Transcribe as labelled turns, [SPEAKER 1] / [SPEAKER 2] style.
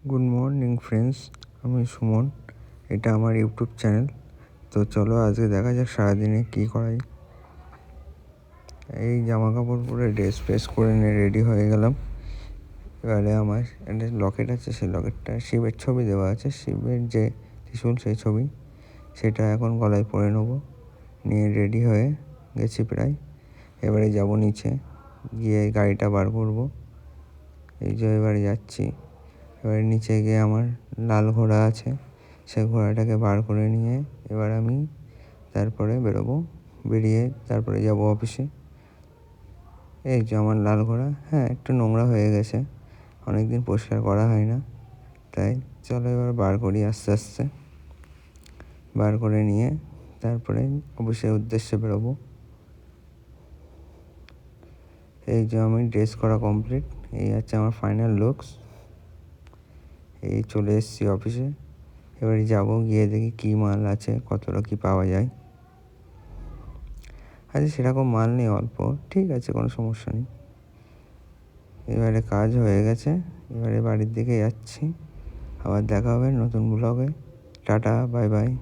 [SPEAKER 1] Good morning friends, আমি সুমন। এটা আমার ইউটিউব চ্যানেল। তো চলো আজকে দেখা যাক সারাদিনে কী করাই। এই জামা কাপড় পরে ড্রেস ফ্রেস করে নিয়ে রেডি হয়ে গেলাম। এবারে আমার একটা লকেট আছে, সেই লকেটটা শিবের ছবি দেওয়া আছে, শিবের যে ত্রিশূল সেই ছবি, সেটা এখন গলায় পরে নেবো। নিয়ে রেডি হয়ে গেছি প্রায়। এবারে যাব নিচে, গিয়ে গাড়িটা বার করব। এই যে এবারে যাচ্ছি। এবারে নিচে গিয়ে আমার লাল ঘোড়া আছে, সেই ঘোড়াটাকে বার করে নিয়ে এবার আমি তারপরে বেরোবো। বেরিয়ে তারপরে যাব অফিসে। এই যে আমার লাল ঘোড়া, হ্যাঁ একটু নোংরা হয়ে গেছে, অনেক দিন পরিষ্কার করা হয় না, তাই চলো এবার বার করি আস্তে আস্তে। বার করে নিয়ে তারপরে অফিসের উদ্দেশ্যে বেরোবো। এই যে আমি ড্রেস করা কমপ্লিট, এই আছে আমার ফাইনাল লুকস। এই চলে এসেছি অফিসে। এবারে যাব, গিয়ে দেখি কী মাল আছে, কতটা কী পাওয়া যায়। আচ্ছা সেরকম মাল নেই, অল্প, ঠিক আছে, কোনো সমস্যা নেই। এবারে কাজ হয়ে গেছে, এবারে বাড়ির দিকে যাচ্ছি। আবার দেখা হবে নতুন ব্লগে। Tata, bye bye.